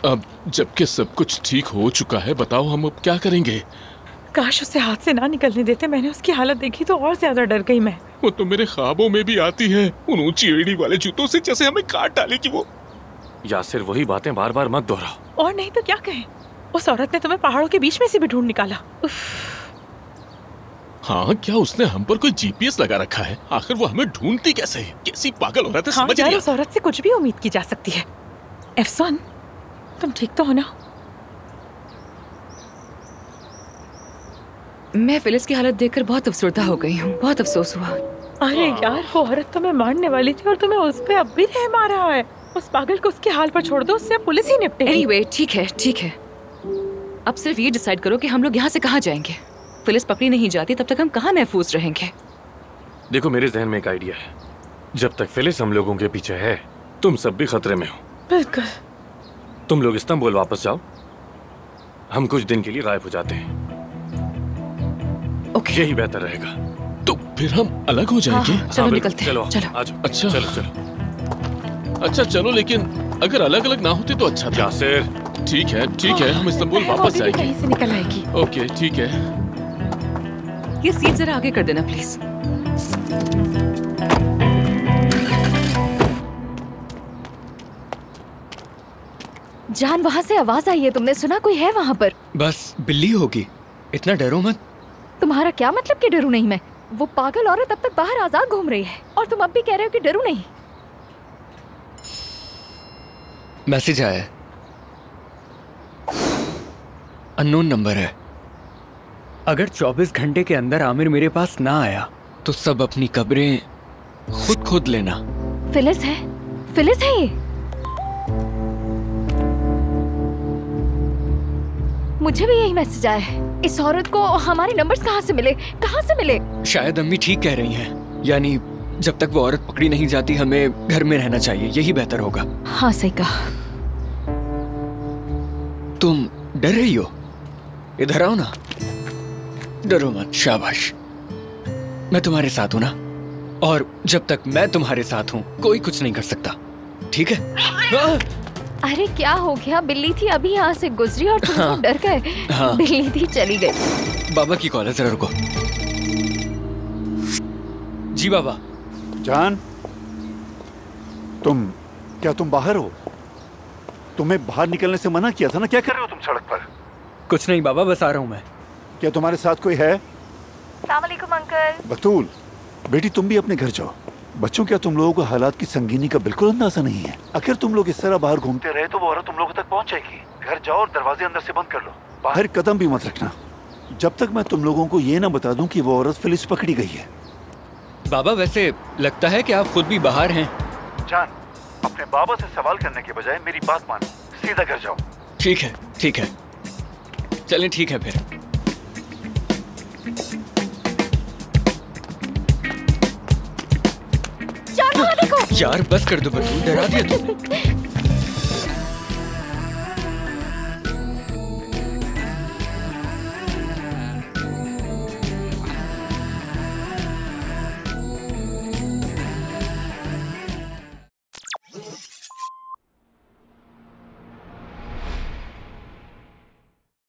अब जबकि सब कुछ ठीक हो चुका है, बताओ हम अब क्या करेंगे? काश उसे हाथ से ना निकलने देते। मैंने उसकी हालत देखी तो और ज्यादा डर गई मैं। वो तो मेरे ख्वाबों में भी आती है, उन ऊंची एड़ी वाले जूतों से जैसे हमें काट डालेगी वो। यासिर, वही बातें बार बार मत दोहराओ। और नहीं तो क्या कहें, उस औरत ने तुम्हें पहाड़ों के बीच में से भी ढूंढ निकाला। हाँ, क्या उसने हम पर कोई जीपीएस लगा रखा है? आखिर वो हमें ढूंढती कैसे है? कैसी पागल औरत है, समझ नहीं आता। उस औरत से कुछ भी उम्मीद की जा सकती है। एफसान, तुम ठीक तो हो ना? मैं फिलिस की हालत देखकर बहुत अफसरदा हो गई हूँ। बहुत अफसोस हुआ। अरे यार, वो औरत तुम्हें मारने वाली थी और तुम्हें उस पे अब भी रहम आ रहा है। उस पागल को उसके हाल पर छोड़ दो, उससे पुलिस ही निपटेगी। एनीवे, ठीक है ठीक है। अब सिर्फ ये डिसाइड करो कि हम लोग यहाँ से कहाँ जाएंगे। फिलिस पकड़ी नहीं जाती तब तक हम कहाँ महफूज रहेंगे? देखो, मेरे जहन में एक आइडिया है। जब तक फिलिस हम लोगों के पीछे है, तुम सब भी खतरे में हो। बिल्कुल। तुम लोग इस्तांबुल वापस जाओ, हम कुछ दिन के लिए गायब हो जाते हैं। ओके, यही बेहतर रहेगा। तो फिर हम अलग हो जाएंगे। हाँ, चलो निकलते हैं। चलो चलो। आज अच्छा चलो चलो। अच्छा चलो, लेकिन अगर अलग अलग ना होते तो अच्छा था। यासिर, ठीक है, हम इस्तांबुल वापस जाएंगे। कहीं से निकल आएगी। ओके, ठीक है। ये सीट जरा आगे कर देना प्लीज। जान, वहाँ से आवाज आई है, तुमने सुना? कोई है वहाँ पर? बस बिल्ली होगी, इतना डरो मत। तुम्हारा क्या मतलब कि डरू नहीं मैं? वो पागल औरत अब तक बाहर आजाद घूम रही है और तुम अब भी कह रहे हो कि डरू नहीं। मैसेज आया है, अननोन नंबर है। अगर 24 घंटे के अंदर आमिर मेरे पास ना आया तो सब अपनी कब्रें खुद खोद लेना। फिलिस है, फिलिस है ये। मुझे भी यही मैसेज आया है। इस औरत को हमारे नंबर्स कहाँ से मिले? कहाँ से मिले? शायद अम्मी ठीक कह रही हैं, यानी जब तक वो औरत पकड़ी नहीं जाती हमें घर में रहना चाहिए, यही बेहतर होगा। हाँ, सही कहा। तुम डर रही हो? इधर आओ ना, डरो मत। शाबाश, मैं तुम्हारे साथ हूं ना, और जब तक मैं तुम्हारे साथ हूं कोई कुछ नहीं कर सकता, ठीक है? अरे क्या हो गया? बिल्ली थी अभी यहाँ से गुजरी और तुम तो डर गए। हाँ। बिल्ली थी, चली गई। बाबा की कॉल है, जरा रुको। जी बाबा। जान, तुम बाहर हो? तुम्हें बाहर निकलने से मना किया था ना, क्या कर रहे हो तुम सड़क पर? कुछ नहीं बाबा, बस आ रहा हूँ मैं। क्या तुम्हारे साथ कोई है? अस्सलाम वालेकुम अंकल। बतूल बेटी, तुम भी अपने घर जाओ। बच्चों, क्या तुम लोगों को हालात की संगीनी का बिल्कुल अंदाजा नहीं है? अगर तुम लोग इस तरह बाहर घूमते रहे तो वो औरत तुम लोगों तक पहुंच जाएगी। घर जाओ और दरवाजे अंदर से बंद कर लो, बाहर कदम भी मत रखना जब तक मैं तुम लोगों को ये ना बता दूं कि वो औरत फिलिस पकड़ी गई है। बाबा, वैसे लगता है कि आप खुद भी बाहर हैं। जान, अपने बाबा से सवाल करने के बजाय मेरी बात मानो, सीधा घर जाओ। ठीक है, ठीक है, चलें, ठीक है फिर। जान, वहाँ देखो। यार बस कर दो बतूल, डरा दिया तुमने।